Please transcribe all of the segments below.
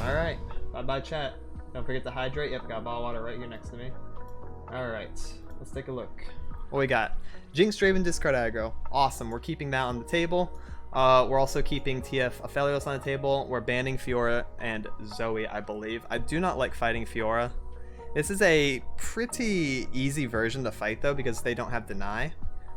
Alright. Bye-bye, chat. Don't forget to hydrate. Yep, got a bottle of water right here next to me. Alright. Let's take a look. What we got? Jinx, Draven, discard aggro. Awesome. We're keeping that on the table. We're also keeping TF Aphelios on the table. We're banning Fiora and Zoe, I believe. I do not like fighting Fiora. This is a pretty easy version to fight, though, because they don't have Deny.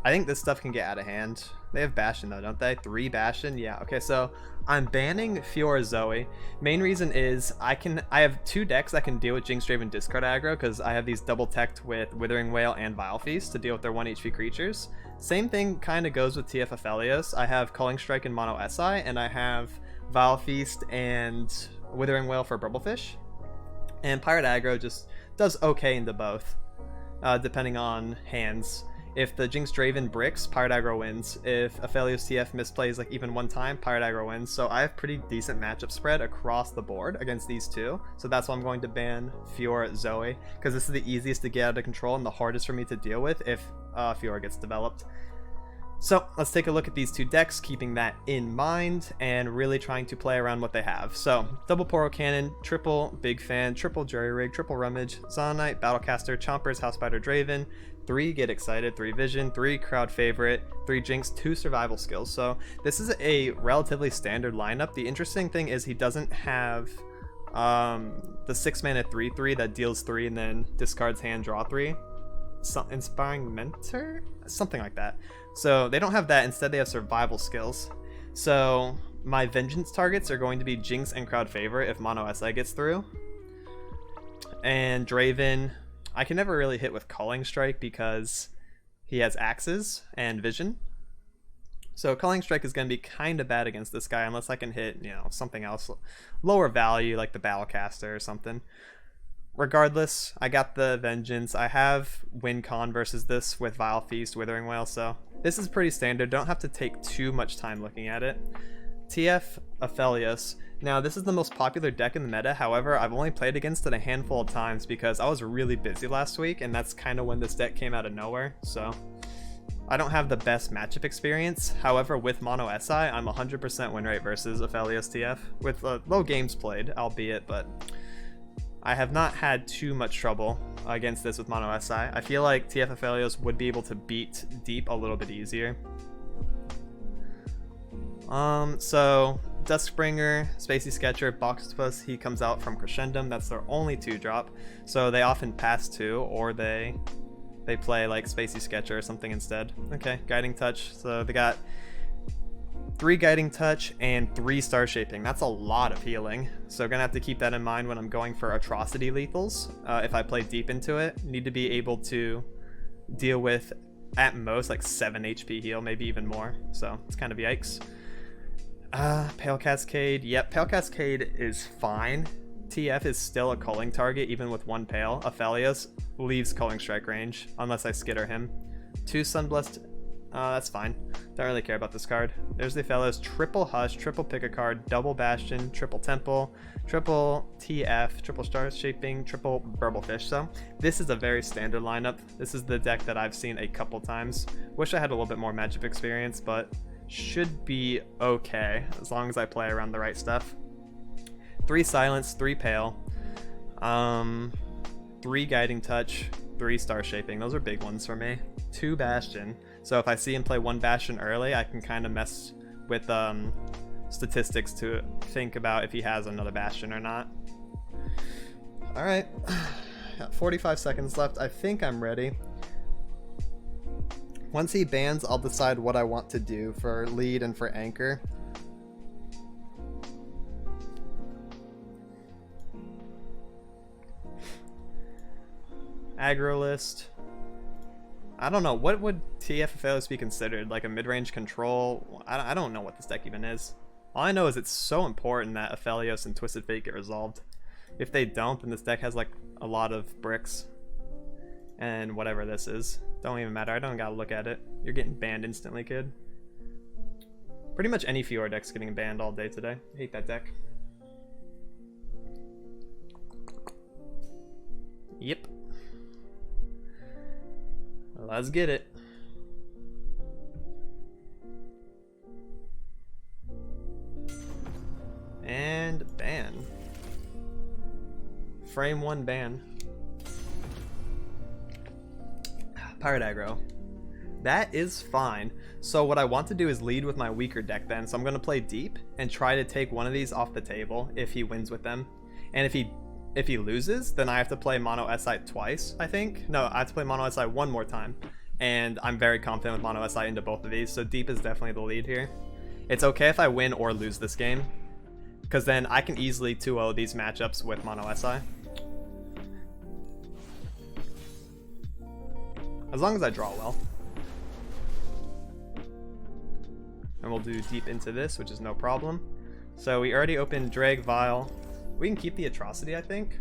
I think this stuff can get out of hand. They have Bastion, though, don't they? 3 Bastion? Yeah, okay, so I'm banning Fiora Zoe. Main reason is I have 2 decks that can deal with Jinx, Draven, discard aggro, because I have these double-teched with Withering Wail and Vile Feast to deal with their 1 HP creatures. Same thing kind of goes with TF Aphelios. I have Culling Strike and MonoSI, and I have Vile Feast and Withering Wail for Burblefish. And Pirate Aggro just does okay into both, depending on hands. If the Jinx Draven bricks, Pirate Aggro wins. If Aphelios TF misplays like even 1 time, Pirate Aggro wins. So I have pretty decent matchup spread across the board against these 2. So that's why I'm going to ban Fiora Zoe, because this is the easiest to get out of control and the hardest for me to deal with if Fiora gets developed. So let's take a look at these 2 decks, keeping that in mind and really trying to play around what they have. So double Poro Cannon, triple Big Fan, triple Jury Rig, triple Rummage, Zonite, Battlecaster, Chompers, House Spider, Draven, 3 Get Excited, 3 Vision, 3 Crowd Favorite, 3 Jinx, 2 Survival Skills. So this is a relatively standard lineup. The interesting thing is he doesn't have the 6 mana 3/3 that deals 3 and then discards hand, draw 3. Inspiring Mentor? Something like that. So they don't have that. Instead, they have Survival Skills. So my Vengeance targets are going to be Jinx and Crowd Favorite if MonoSI gets through. And Draven, I can never really hit with Culling Strike because he has Axes and Vision. So Culling Strike is going to be kind of bad against this guy unless I can hit, you know, something else lower value like the Battlecaster or something. Regardless, I got the Vengeance. I have win con versus this with Vile Feast, Withering Wail, so this is pretty standard. Don't have to take too much time looking at it. TF Aphelios. Now, this is the most popular deck in the meta. However, I've only played against it a handful of times because I was really busy last week, and that's kind of when this deck came out of nowhere, so I don't have the best matchup experience. However, with MonoSI, I'm 100% win rate versus Aphelios TF, with low games played, albeit, but I have not had too much trouble against this with MonoSI. I feel like TF Aphelios would be able to beat Deep a little bit easier. So Duskbringer, Spacey Sketcher, Boxtopus, he comes out from Crescendum. That's their only 2-drop. So they often pass 2, or they play like Spacey Sketcher or something instead. Okay, Guiding Touch. So they got 3 Guiding Touch and 3 Star Shaping. That's a lot of healing. So gonna have to keep that in mind when I'm going for Atrocity lethals. If I play deep into it, need to be able to deal with at most like 7 HP heal, maybe even more. So it's kind of yikes. Pale Cascade. Yep, Pale Cascade is fine. TF is still a culling target even with 1 Pale. Aphelios leaves Culling Strike range unless I skitter him. 2 Sunblessed. That's fine. Don't really care about this card. There's the Aphelios. Triple Hush, triple pick a card, double Bastion, triple Temple, triple TF, triple Star Shaping, triple Burblefish. So this is a very standard lineup. This is the deck that I've seen a couple times. Wish I had a little bit more matchup experience, but should be okay as long as I play around the right stuff. 3 Silence, 3 Pale, 3 Guiding Touch, 3 Star Shaping. Those are big ones for me. 2 Bastion. So if I see him play 1 Bastion early, I can kind of mess with statistics to think about if he has another Bastion or not. Alright, got 45 seconds left. I think I'm ready. Once he bans, I'll decide what I want to do for lead and for anchor. Aggro list. I don't know, what would TF Aphelios be considered? Like a mid-range control? I don't know what this deck even is. All I know is it's so important that Aphelios and Twisted Fate get resolved. If they don't, then this deck has like a lot of bricks. And whatever this is. Don't even matter, I don't gotta look at it. You're getting banned instantly, kid. Pretty much any Fiora deck's getting banned all day today. I hate that deck. Yep. Let's get it. And ban. frame 1 ban. Pirate aggro. That is fine. So what I want to do is lead with my weaker deck then. So I'm going to play deep and try to take one of these off the table if he wins with them. And if he loses, then I have to play MonoSI twice, I think. No, I have to play MonoSI one more time. And I'm very confident with MonoSI into both of these. So deep is definitely the lead here. It's okay if I win or lose this game, because then I can easily 2-0 these matchups with MonoSI. As long as I draw well. And we'll do deep into this, which is no problem. So we already opened Drag, Vial. We can keep the Atrocity, I think,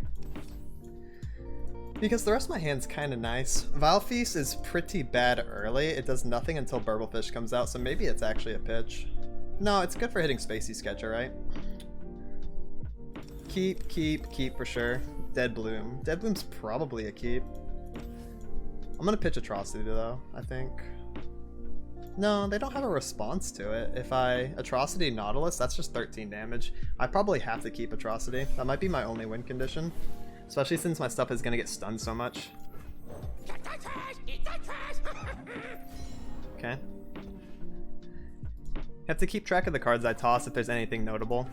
because the rest of my hand's kind of nice. Vial Feast is pretty bad early. It does nothing until Burblefish comes out, so maybe it's actually a pitch. No, it's good for hitting Spacey Sketcher, right? Keep for sure. Dead Bloom. Dead Bloom's probably a keep. I'm gonna pitch Atrocity though, I think. No, they don't have a response to it. If I Atrocity Nautilus, that's just 13 damage. I probably have to keep Atrocity. That might be my only win condition. Especially since my stuff is gonna get stunned so much. Okay. Have to keep track of the cards I toss if there's anything notable.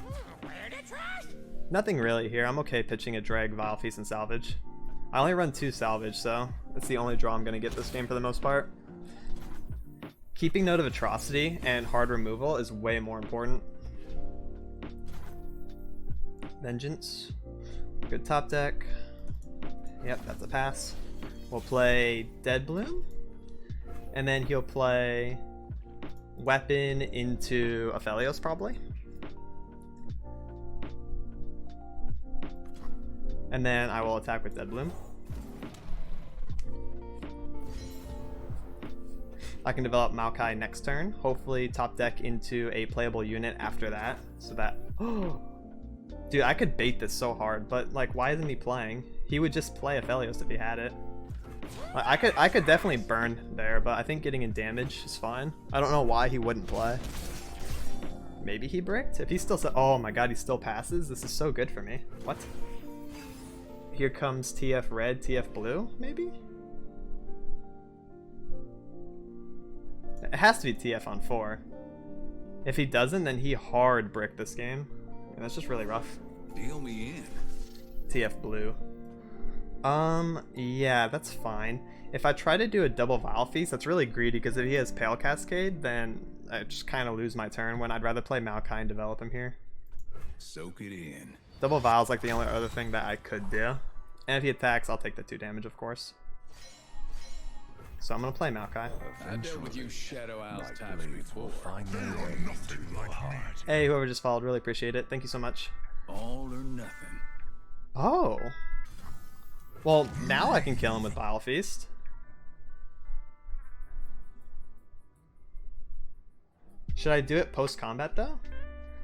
Nothing really here. I'm okay pitching a Drag, Vial Feast, and Salvage. I only run 2 Salvage, so that's the only draw I'm gonna get this game for the most part. Keeping note of Atrocity and hard removal is way more important. Vengeance. Good top deck. Yep, that's a pass. We'll play Dead Bloom. And then he'll play Weapon into Aphelios probably. And then I will attack with Dead Bloom. I can develop Maokai next turn. Hopefully top deck into a playable unit after that. So that... Dude, I could bait this so hard, but like, why isn't he playing? He would just play Aphelios if he had it. Like, I could definitely burn there, but I think getting in damage is fine. I don't know why he wouldn't play. Maybe he bricked? If he still... Oh my god, he still passes? This is so good for me. What? Here comes TF red, TF blue, maybe? It has to be TF on 4. If he doesn't, then he hard bricked this game. Yeah, that's just really rough. Deal me in. TF blue. Yeah, that's fine. If I try to do a double Vial Feast, that's really greedy, because if he has Pale Cascade, then I just kind of lose my turn when I'd rather play Maokai and develop him here. Soak it in. Double Vial's like the only other thing that I could do. And if he attacks, I'll take the 2 damage, of course. So I'm gonna play Maokai. I dealt with you Shadow Owls times before. Hey, whoever just followed, really appreciate it. Thank you so much. All or nothing. Oh. Well, now I can kill him with Vial Feast. Should I do it post-combat though?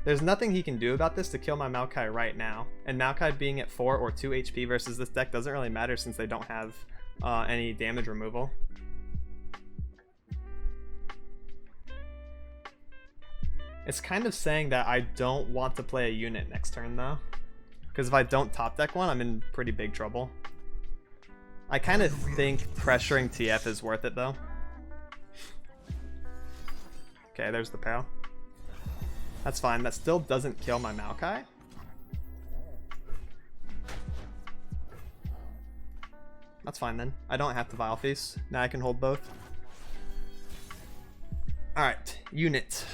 There's nothing he can do about this to kill my Maokai right now. And Maokai being at 4 or 2 HP versus this deck doesn't really matter since they don't have any damage removal. It's kind of saying that I don't want to play a unit next turn though. Because if I don't top deck one, I'm in pretty big trouble. I kind of think pressuring TF is worth it though. Okay, there's the Pale. That's fine. That still doesn't kill my Maokai. That's fine then. I don't have to Vial Feast. Now I can hold both. Alright, unit.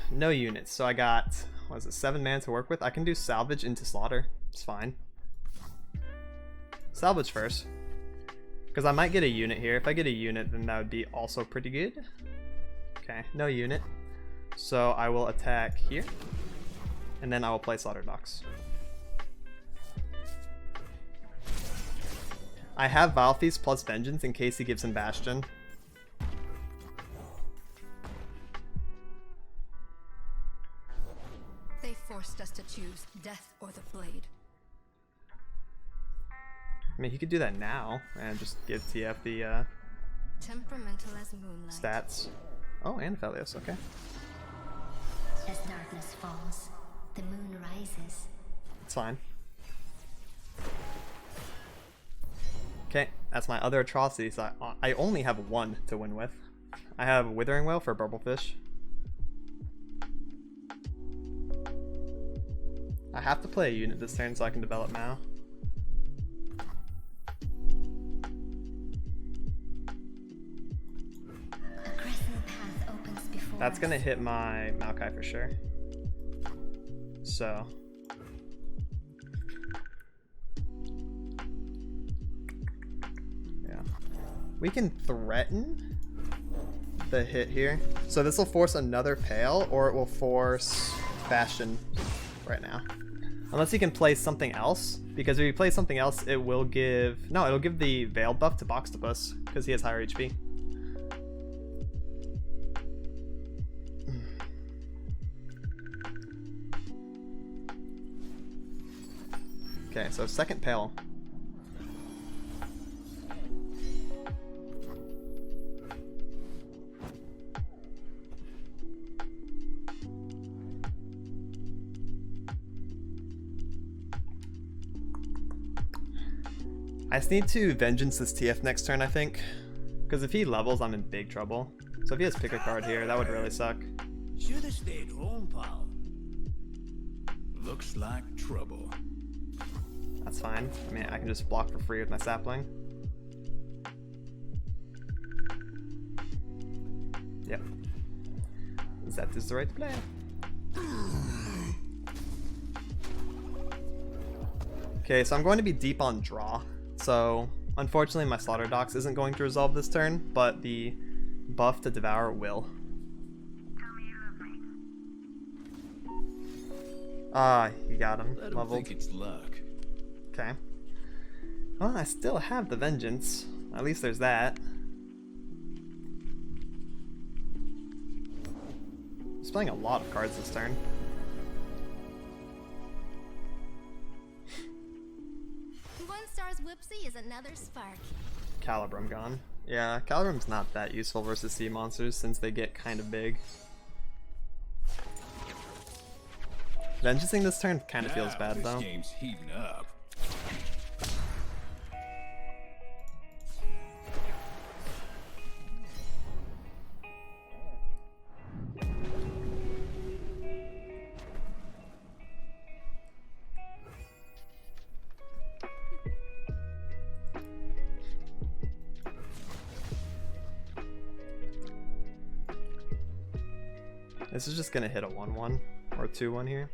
No units. So I got, what is it, 7 mana to work with. I can do Salvage into Slaughter. It's fine. Salvage first. Because I might get a unit here. If I get a unit, then that would be also pretty good. Okay, no unit. So I will attack here. And then I will play Slaughter Dogs. I have Vial Feast plus Vengeance in case he gives him Bastion. They forced us to choose death or the blade. I mean, he could do that now and just give TF the Temperamental as moonlight. stats. Oh, and Aphelios, okay. As darkness falls, the moon rises. It's fine. Okay, that's my other atrocity, so I only have one to win with. I have Withering Wail for Burblefish. I have to play a unit this turn so I can develop Mao. A crescent path opens before That's gonna us. hit my Maokai for sure. So. Yeah. We can threaten the hit here. So this will force another Pale, or it will force Bastion right now. Unless he can play something else, because if he plays something else, it will give... No, it'll give the Veil buff to Boxtopus, because he has higher HP. Okay, so second Pale. I just need to Vengeance this TF next turn, I think. Because if he levels, I'm in big trouble. So if he has pick a card here, that would really suck. Should have stayed home, pal. Looks like trouble. That's fine. I mean, I can just block for free with my sapling. Yep. That is the right play. Okay, so I'm going to be deep on draw. So, unfortunately, my Slaughter Dox isn't going to resolve this turn, but the buff to Devour will. Ah, you got him. Let him Leveled. think it's luck. Okay. Well, I still have the Vengeance. At least there's that. He's playing a lot of cards this turn. One star's whoopsie is another spark. Calibrum gone. Yeah, Calibrum's not that useful versus sea monsters since they get kind of big. Vengeancing this turn kind of feels Now bad this though. game's heating up. This is just gonna hit a 1-1 or a 2-1 here.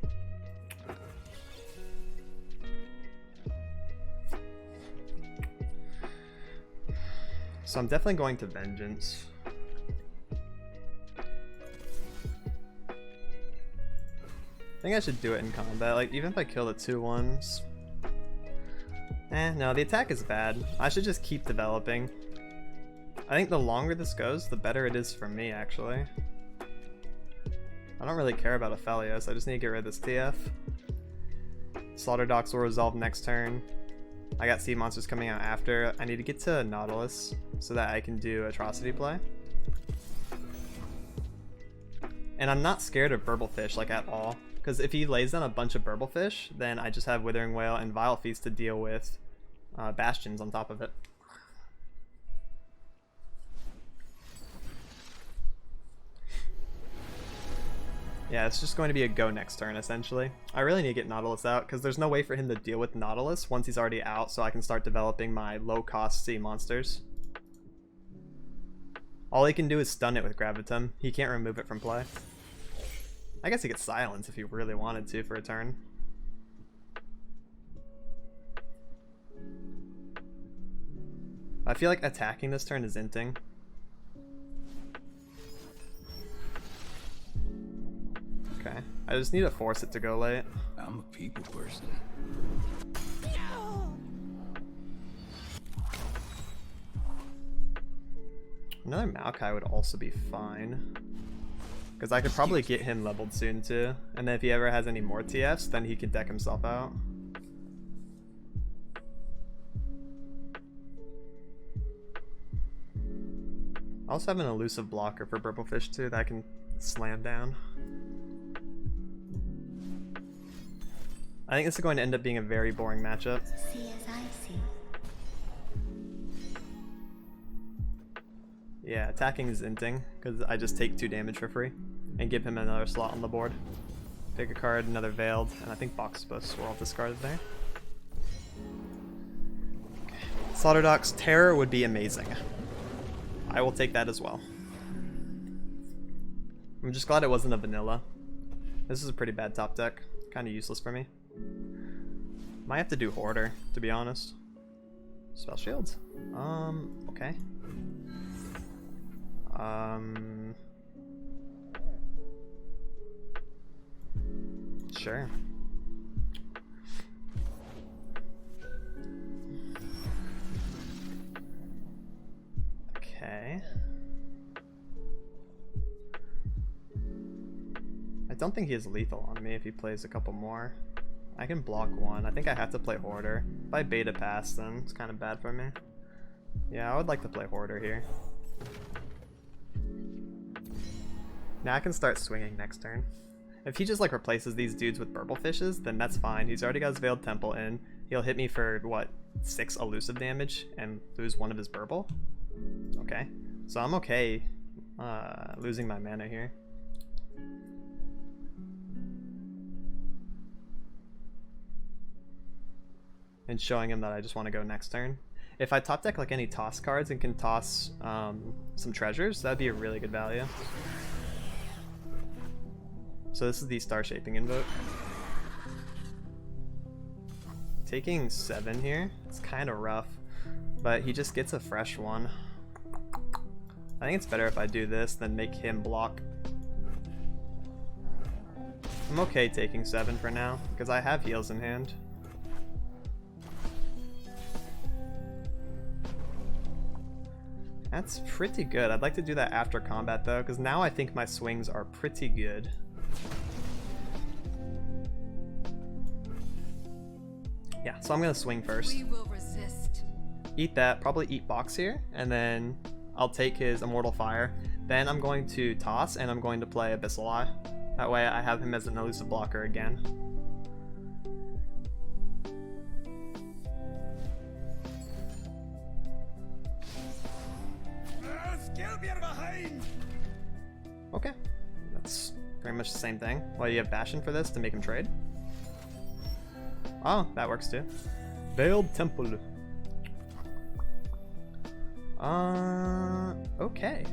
So I'm definitely going to Vengeance. I think I should do it in combat, like even if I kill the 2-1s. No, the attack is bad. I should just keep developing. I think the longer this goes, the better it is for me actually. I don't really care about Aphelios, I just need to get rid of this TF. Slaughter Dox will resolve next turn. I got sea monsters coming out after. I need to get to Nautilus so that I can do atrocity play. And I'm not scared of Burblefish like at all, because if he lays down a bunch of Burblefish, then I just have Withering Wail and Vile Feast to deal with Bastions on top of it. Yeah, it's just going to be a go next turn, essentially. I really need to get Nautilus out, because there's no way for him to deal with Nautilus once he's already out, so I can start developing my low-cost sea monsters. All he can do is stun it with Gravitum. He can't remove it from play. I guess he could silence if he really wanted to for a turn. I feel like attacking this turn is inting. Okay, I just need to force it to go late. I'm a people person. Another Maokai would also be fine. Because I could probably get him leveled soon too. And then if he ever has any more TFs, then he can deck himself out. I also have an elusive blocker for Burblefish too that I can slam down. I think this is going to end up being a very boring matchup. See as I see. Yeah, attacking is inting, because I just take 2 damage for free, and give him another slot on the board. Pick a card, another Veiled, and I think Box Boosts were all discarded there. Okay. Slaughterdock's Terror would be amazing. I will take that as well. I'm just glad it wasn't a vanilla. This is a pretty bad top deck. Kind of useless for me. Might have to do Hoarder, to be honest. Spell Shields. Okay. Sure. Okay. I don't think he is lethal on me if he plays a couple more. I can block one. I think I have to play Hoarder. If I beta pass, then it's kind of bad for me. Yeah, I would like to play Hoarder here. Now I can start swinging next turn. If he just like replaces these dudes with Burble Fishes, then that's fine. He's already got his Veiled Temple in. He'll hit me for, what, 6 elusive damage and lose one of his Burble? Okay. So I'm okay losing my mana here. And showing him that I just want to go next turn. If I top deck like any toss cards and can toss some treasures, that'd be a really good value. So this is the Star Shaping Invoke. Taking 7 here, it's kind of rough, but he just gets a fresh one. I think it's better if I do this than make him block. I'm okay taking 7 for now, because I have heals in hand. That's pretty good. I'd like to do that after combat though, because now I think my swings are pretty good. Yeah, so I'm gonna swing first. We will resist. Eat that, probably eat Box here, and then I'll take his Immortal Fire. Then I'm going to toss, and I'm going to play Abyssal Eye. That way I have him as an elusive blocker again. Okay, that's pretty much the same thing. Well, you have Bastion for this to make him trade. Oh, that works too. Veiled Temple. Okay.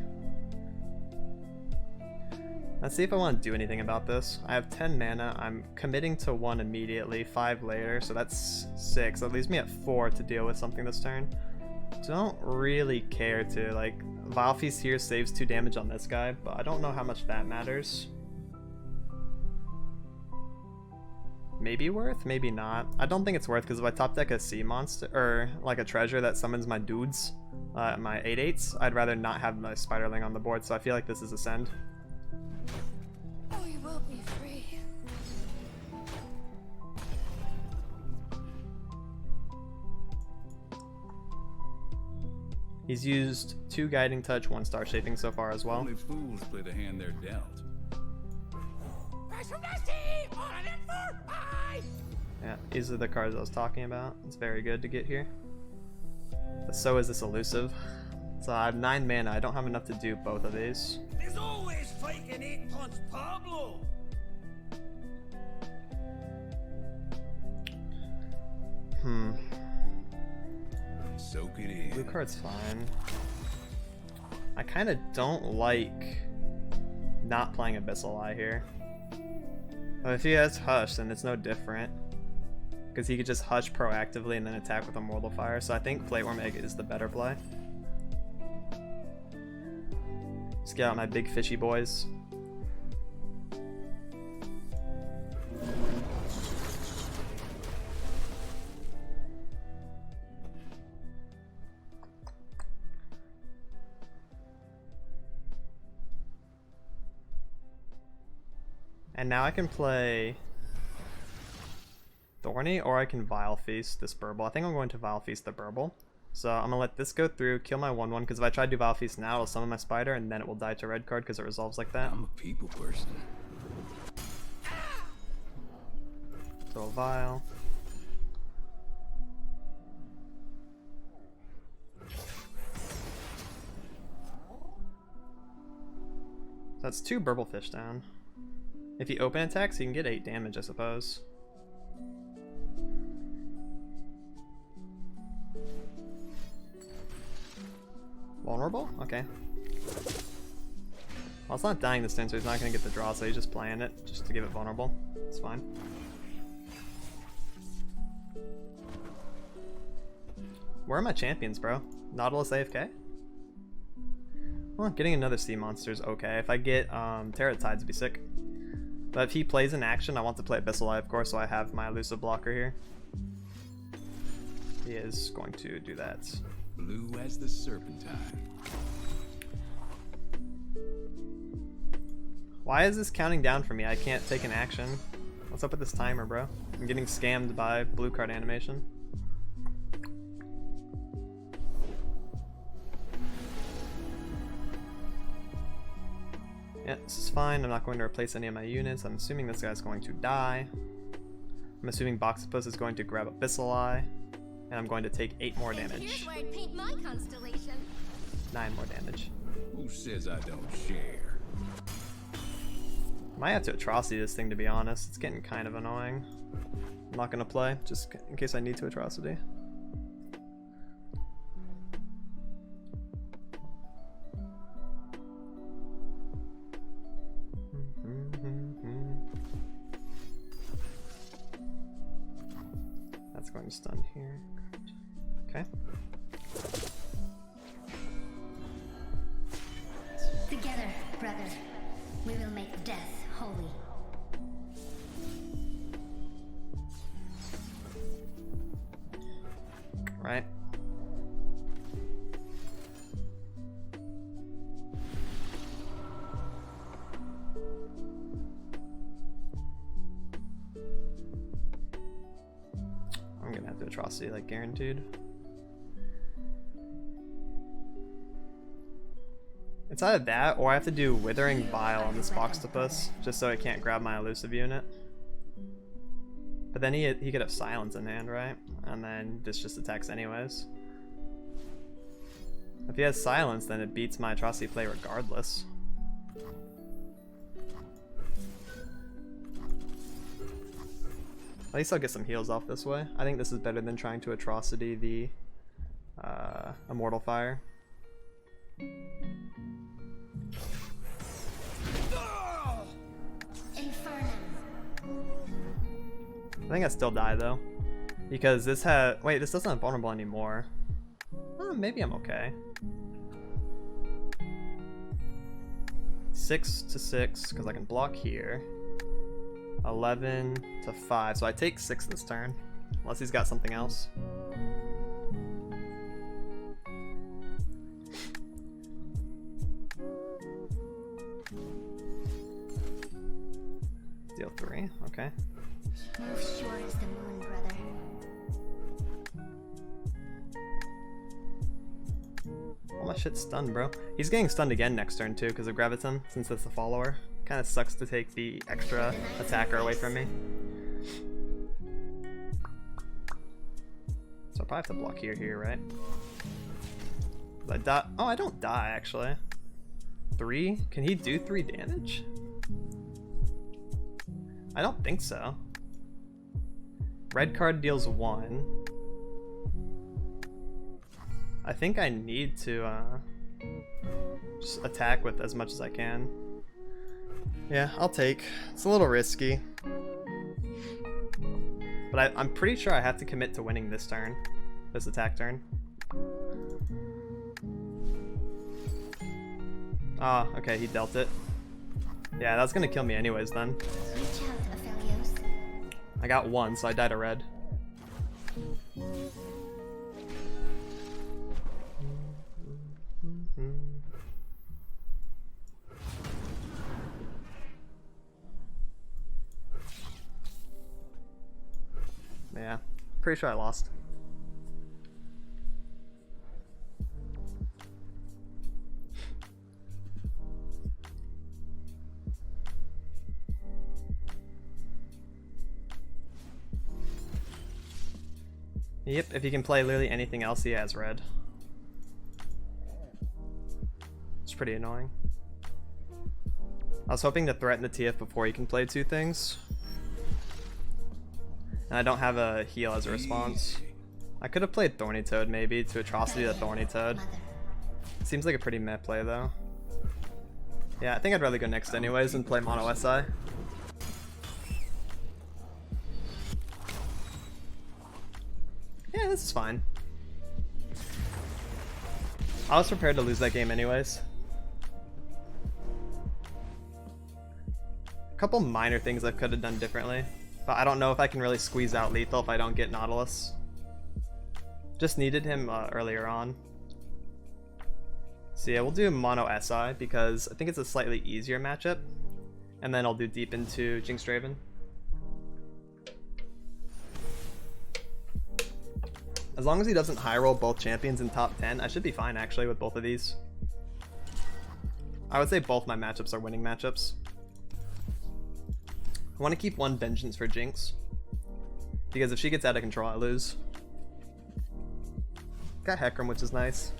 Let's see if I want to do anything about this. I have 10 mana. I'm committing to 1 immediately, 5 later, so that's 6. That leaves me at 4 to deal with something this turn. Don't really care to, like, Vile Feast here saves 2 damage on this guy, but I don't know how much that matters. Maybe worth, maybe not. I don't think it's worth, because if I top deck a sea monster, or like a treasure that summons my dudes, my 8/8s, I'd rather not have my Spiderling on the board, so I feel like this is a send. We will be free. He's used 2 Guiding Touch, 1 Star Shaping so far as well. Only fools play the hand they're dealt. Yeah, these are the cards I was talking about. It's very good to get here. But so is this elusive. So I have 9 mana. I don't have enough to do both of these. There's always fighting 8-punch Pablo. Soak it in. Blue card's fine. I kind of don't like not playing Abyssal Eye here. But if he has Hush, then it's no different. Because he could just Hush proactively and then attack with Immortal Fire. So I think Flateworm Egg is the better play. Let's get out my big fishy boys. And now I can play Thorny, or I can Vile Feast this Burble. I think I'm going to Vile Feast the Burble. So I'm going to let this go through, kill my 1/1, because if I try to do Vile Feast now, it'll summon my Spider, and then it will die to red card because it resolves like that. I'm a people person. So a Vile. That's 2 Burblefish down. If he open attacks, he can get 8 damage, I suppose. Vulnerable? Okay. Well, it's not dying this turn, so he's not going to get the draw, so he's just playing it, just to give it vulnerable. It's fine. Where are my champions, bro? Nautilus AFK? Well, getting another sea monster is okay. If I get Terra Tides, would be sick. But if he plays in action, I want to play Abyssal Eye, of course, so I have my elusive blocker here. He is going to do that. Blue as the serpentine. Why is this counting down for me? I can't take an action. What's up with this timer, bro? I'm getting scammed by blue card animation. Yeah, this is fine. I'm not going to replace any of my units. I'm assuming this guy's going to die. I'm assuming Boxipus is going to grab Abyssal Eye. And I'm going to take 8 more And damage. here's where I'd paint my constellation. 9 more damage. Who says I don't share? Might have to atrocity this thing, to be honest. It's getting kind of annoying. I'm not gonna play, just in case I need to atrocity. That's going to stun here. Okay. Together, brother, we will make death holy. Right. I'm gonna have to atrocity, like, guaranteed. It's either that, or I have to do Withering Vile on this Boxtopus, just so it can't grab my elusive unit. But then he could have Silence in hand, right? And then this just attacks anyways. If he has Silence, then it beats my atrocity play regardless. At least I'll get some heals off this way. I think this is better than trying to atrocity the Immortal Fire. I think I still die though, because this this doesn't have vulnerable anymore. Maybe I'm okay. 6 to 6 because I can block here. 11 to 5, so I take 6 this turn, unless he's got something else. Deal 3, okay. Move sure as the moon, brother. All my shit's stunned, bro. He's getting stunned again next turn too because of Graviton, since it's the follower. Kinda sucks to take the extra attacker away from me. So I probably have to block here, right? I die. Oh, I don't die actually. 3? Can he do 3 damage? I don't think so. Red card deals 1. I think I need to just attack with as much as I can. Yeah, I'll take. It's a little risky. But I'm pretty sure I have to commit to winning this turn. This attack turn. Ah, okay, he dealt it. Yeah, that's gonna kill me anyways then. Reach out, Aphelios. I got 1, so I died a red. Yeah, pretty sure I lost. Yep, if he can play literally anything else, he has red. It's pretty annoying. I was hoping to threaten the TF before he can play two things. And I don't have a heal as a response. I could have played Thorny Toad maybe to Atrocity the Thorny Toad. Seems like a pretty meh play though. Yeah, I think I'd rather go next anyways and play MonoSI. Yeah, this is fine. I was prepared to lose that game anyways. A couple minor things I could have done differently, but I don't know if I can really squeeze out lethal if I don't get Nautilus. Just needed him earlier on. So yeah, we'll do MonoSI because I think it's a slightly easier matchup, and then I'll do deep into Jinx Draven. As long as he doesn't high roll both champions in top 10, I should be fine actually with both of these. I would say both my matchups are winning matchups. I want to keep one Vengeance for Jinx, because if she gets out of control I lose. Got Hecarim, which is nice.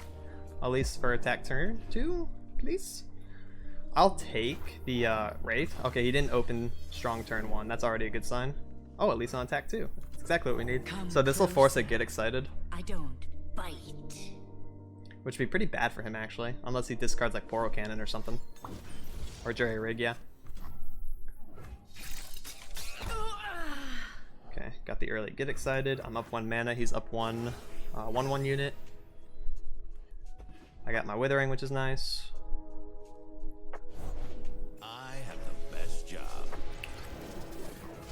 At least for attack turn 2, please. I'll take the Wraith. Okay, he didn't open strong turn 1. That's already a good sign. Oh, at least on attack 2. That's exactly what we need. So this will force a Get Excited. I don't bite. Which would be pretty bad for him actually, unless he discards like Poro Cannon or something. Or Jerry Rig, yeah. Okay, got the early Get Excited. I'm up 1 mana, he's up 1 1/1 unit. I got my Withering, which is nice. I have the best job.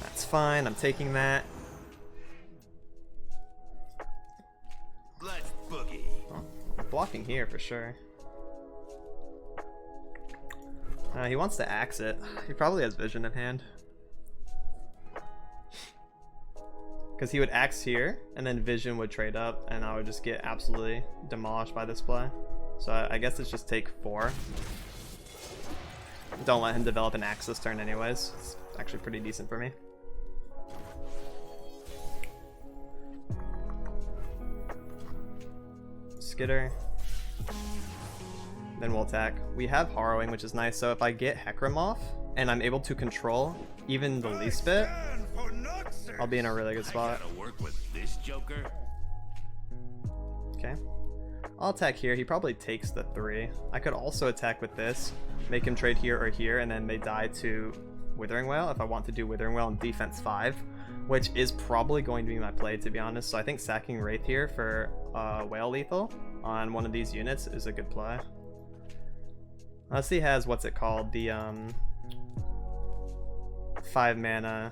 That's fine, I'm taking that. Let's boogie. Oh, I'm blocking here for sure. He wants to axe it. He probably has Vision in hand. Because he would axe here, and then Vision would trade up, and I would just get absolutely demolished by this play. So I guess it's just take 4. Don't let him develop an axe this turn anyways. It's actually pretty decent for me. Skitter. Then we'll attack. We have Harrowing, which is nice, so if I get Hecarim off, and I'm able to control even the least bit, I'll be in a really good spot. Gotta work with this joker. Okay. I'll attack here. He probably takes the 3. I could also attack with this, make him trade here or here, and then they die to Withering Wail if I want to do Withering Wail in defense 5, which is probably going to be my play, to be honest. So I think sacking Wraith here for Whale lethal on one of these units is a good play. Unless he has, what's it called, the 5 mana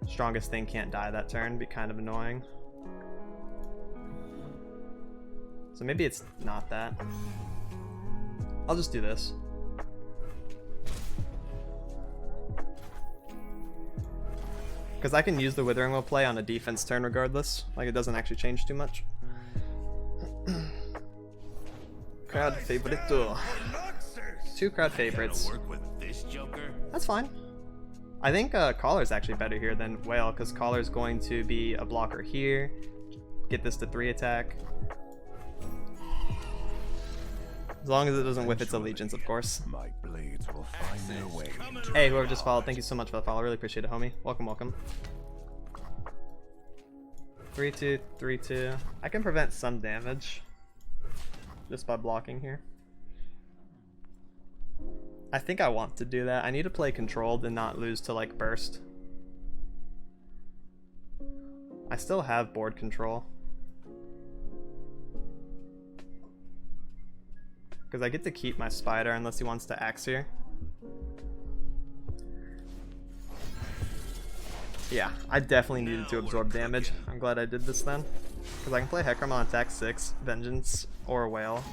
strongest thing can't die that turn, be kind of annoying. So maybe it's not that. I'll just do this. Because I can use the Withering Will play on a defense turn regardless. Like, it doesn't actually change too much. Crowd favorito. 2 crowd favorites. Work with this joker. That's fine. I think Collar's actually better here than Whale, because Collar's going to be a blocker here. Get this to 3 attack. As long as it doesn't whip its allegiance, of course. My blades will find their way. Hey, whoever just followed, thank you so much for the follow. Really appreciate it, homie. Welcome, welcome. 3-2, 3-2. I can prevent some damage just by blocking here. I think I want to do that. I need to play controlled and not lose to like burst. I still have board control. Because I get to keep my spider unless he wants to axe here. Yeah, I definitely needed to absorb damage. I'm glad I did this then. Because I can play Hecarim on attack 6, Vengeance, or Whale.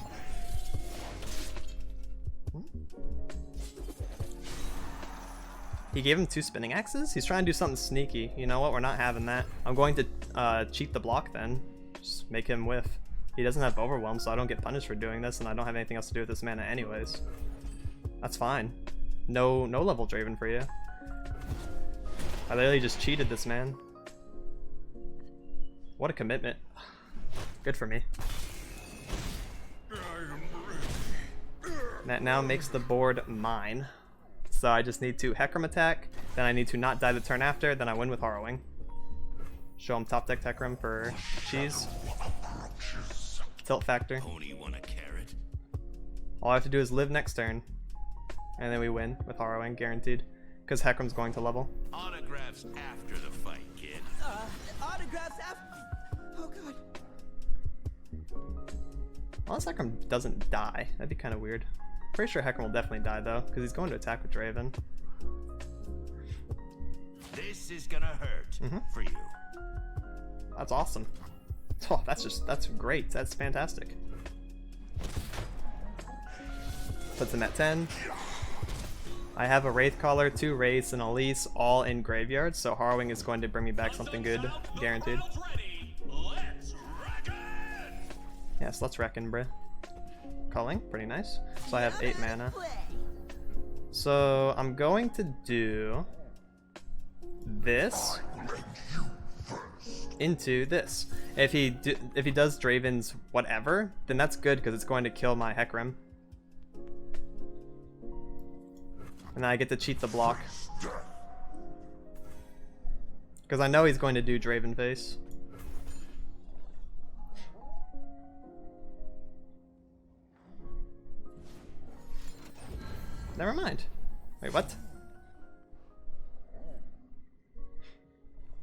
He gave him 2 spinning axes? He's trying to do something sneaky. You know what? We're not having that. I'm going to cheat the block then. Just make him whiff. He doesn't have Overwhelm, so I don't get punished for doing this, and I don't have anything else to do with this mana anyways. That's fine. No level Draven for you. I literally just cheated this man. What a commitment. Good for me. That now makes the board mine. So I just need to Hecarim attack, then I need to not die the turn after, then I win with Harrowing. Show him top deck Hecarim for cheese. Tilt factor. Pony want a carrot? All I have to do is live next turn. And then we win with Harrowing, guaranteed. Because Hecarim's going to level. Autographs after the fight, kid. Autographs after. Oh god. Unless Hecarim doesn't die. That'd be kind of weird. Pretty sure Hecarim will definitely die though, because he's going to attack with Draven. This is gonna hurt for you. That's awesome. Oh, that's great. That's fantastic. Puts him at 10. I have a Wraithcaller, 2 Wraiths, and Elise all in graveyard, so Harrowing is going to bring me back something good, guaranteed. Yes, let's reckon, bruh. Culling, pretty nice. So I have 8 mana. So I'm going to do this into this. If he does Draven's whatever, then that's good because it's going to kill my Hecarim. And then I get to cheat the block. Because I know he's going to do Draven face. Never mind. Wait, what?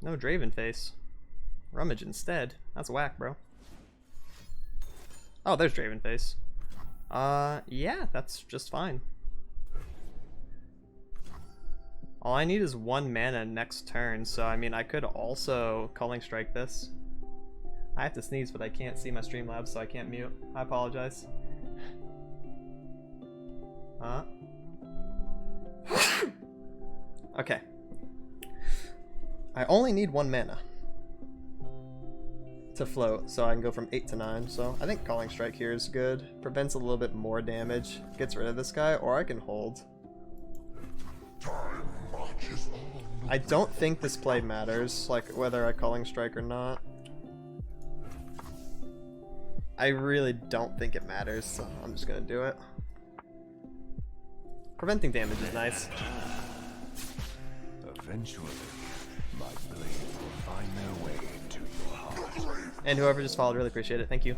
No Draven face. Rummage instead. That's whack, bro. Oh, there's Draven face. Yeah, that's just fine. All I need is 1 mana next turn, so I mean I could also Culling Strike this. I have to sneeze, but I can't see my Streamlabs, so I can't mute. I apologize. Okay. I only need 1 mana to float, so I can go from 8 to 9. So I think Culling Strike here is good. Prevents a little bit more damage, gets rid of this guy, or I can hold. I don't think this play matters, like whether I Culling Strike or not. I really don't think it matters, so I'm just gonna do it. Preventing damage is nice. Eventually, my blade will find their way to your heart. And whoever just followed, really appreciate it. Thank you.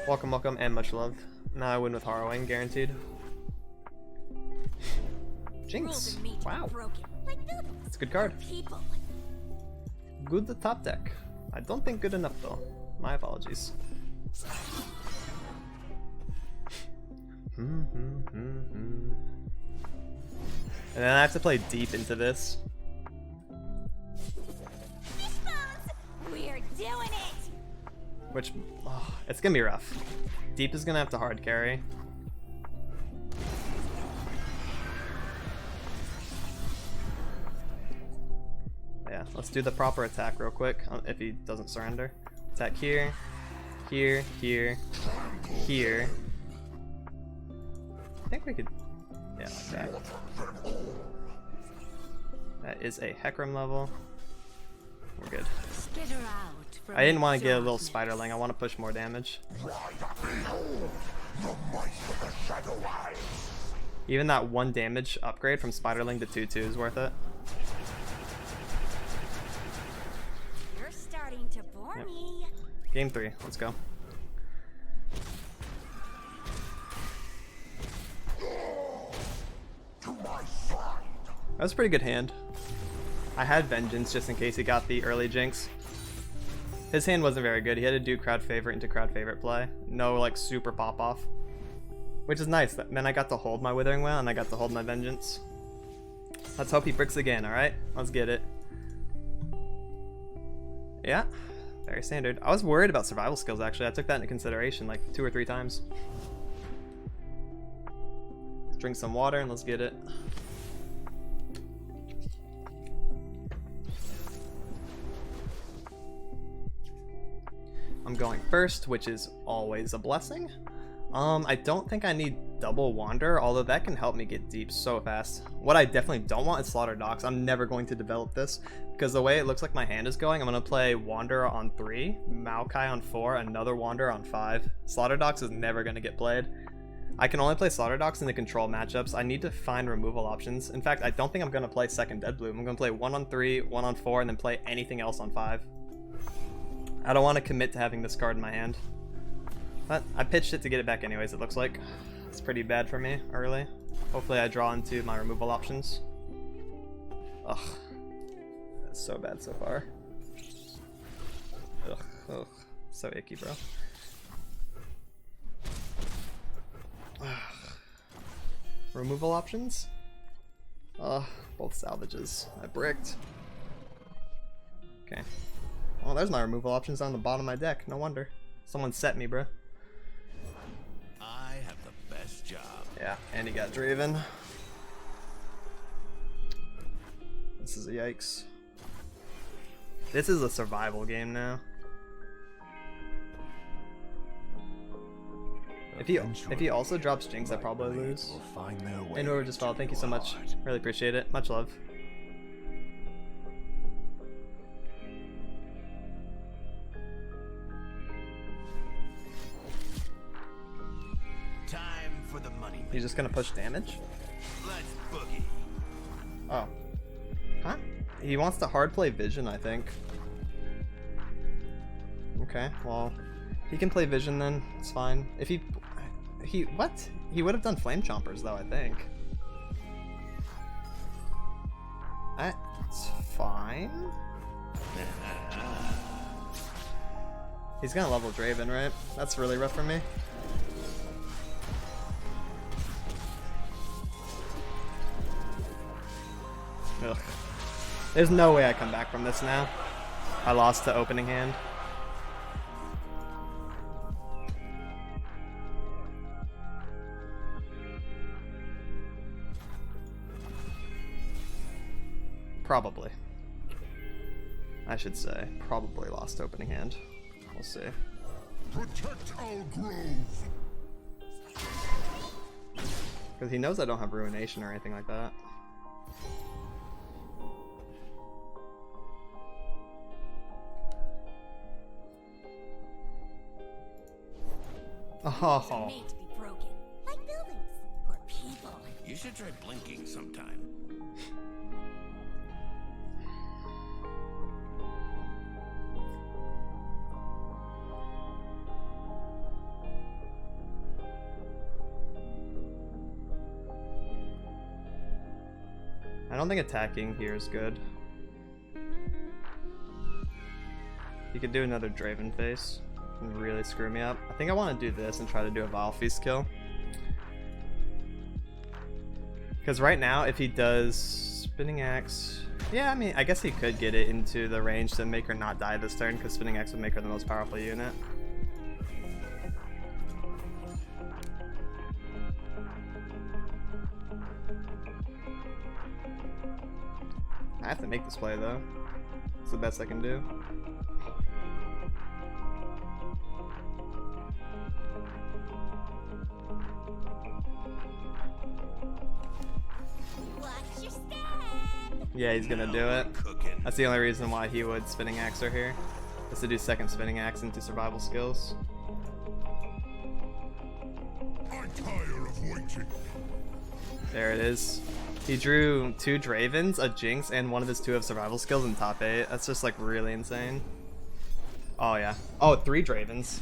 Welcome, welcome, and much love. Now I win with Harrowing, guaranteed. Jinx. Wow. It's a good card. Good top deck. I don't think good enough though. My apologies. And then I have to play deep into this. We're doing it. Which, it's gonna be rough. Deep is gonna have to hard carry. Yeah, let's do the proper attack real quick if he doesn't surrender. Attack here, here, here, here. I think we could, yeah, like that. That is a Hecarim level. We're good. I didn't want to get a little Spiderling, I want to push more damage. Even that 1 damage upgrade from Spiderling to 2/2 is worth it. You're starting to bore me. Game 3, let's go. That was a pretty good hand. I had Vengeance just in case he got the early Jinx. His hand wasn't very good. He had to do crowd favorite into crowd favorite play. No like super pop off. Which is nice. Then I got to hold my Withering Wail and I got to hold my Vengeance. Let's hope he bricks again, alright? Let's get it. Yeah, very standard. I was worried about survival skills actually. I took that into consideration like 2 or 3 times. Let's drink some water and let's get it. I'm going first, which is always a blessing. I don't think I need double Wander, although that can help me get deep so fast. What I definitely don't want is Slaughter Dogs. I'm never going to develop this, because the way it looks like my hand is going, I'm going to play Wander on 3, Maokai on 4, another Wander on 5. Slaughter Dogs is never going to get played. I can only play Slaughter Dogs in the control matchups. I need to find removal options. In fact, I don't think I'm going to play second Dead Bloom. I'm going to play 1 on 3, 1 on 4, and then play anything else on 5. I don't want to commit to having this card in my hand. But I pitched it to get it back anyways, it looks like. It's pretty bad for me early. Hopefully I draw into my removal options. Ugh. That's so bad so far. Ugh. Ugh. So icky, bro. Removal options? Both salvages. I bricked. Okay. Well, there's my removal options on the bottom of my deck. No wonder. Someone set me, bro. I have the best job. Yeah, and he got Draven. This is a yikes. This is a survival game now. If he also drops Jinx, I probably lose. And whoever just followed, thank you so much. Really appreciate it. Much love. Time for the money. He's just gonna push damage? Let's boogie. Oh. Huh? He wants to hard play Vision, I think. Okay, well, he can play Vision then. It's fine. If he what? He would have done Flame Chompers though, I think. That's fine. He's gonna level Draven, right? That's really rough for me. Ugh. There's no way I come back from this now. I lost to opening hand. Probably. I should say, probably lost opening hand. We'll see. Protect our grove. Because he knows I don't have Ruination or anything like that. Oh. Made to be broken, like buildings or people. You should try blinking sometime. I don't think attacking here is good. You could do another Draven face and really screw me up. I think I want to do this and try to do a Vile Feast kill. Because right now, if he does Spinning Axe... Yeah, I mean, I guess he could get it into the range to make her not die this turn, because Spinning Axe would make her the most powerful unit. I have to make this play though. It's the best I can do. Watch your step. Yeah, he's gonna do it. Cooking. That's the only reason why he would Spinning Axe her here. Is to do second Spinning Axe into survival skills. I tire of waiting. There it is. He drew 2 Dravens, a Jinx, and one of his 2 of survival skills in top 8. That's just like really insane. Oh yeah. Oh, 3 Dravens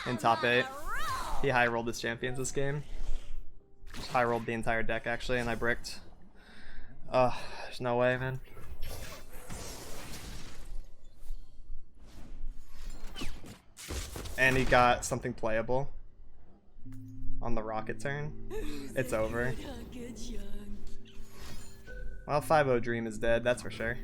in top 8. He high rolled his champions this game. Just high rolled the entire deck actually, and I bricked. There's no way, man. And he got something playable on the rocket turn. It's over. Well, 5-0 Dream is dead, that's for sure.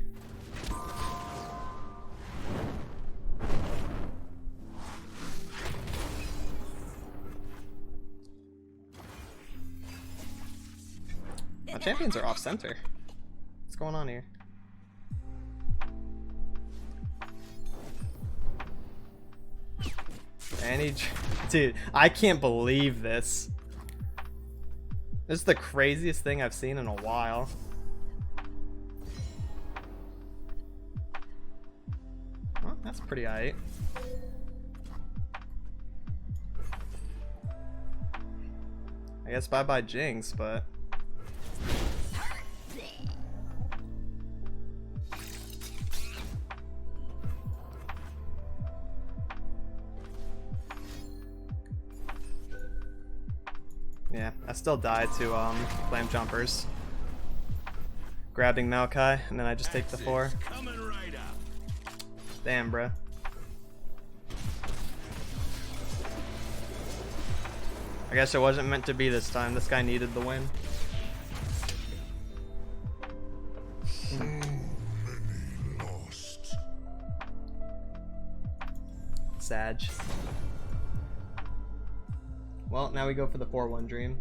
My champions are off center. What's going on here? And he... Dude, I can't believe this. This is the craziest thing I've seen in a while. Well, that's pretty aight. I guess bye-bye Jinx, but... Yeah, I still die to Flame Jumpers. Grabbing Maokai, and then I just take the 4. Coming right up. Damn, bruh. I guess it wasn't meant to be this time. This guy needed the win. So many lost. Sag. Well, now we go for the 4-1 dream.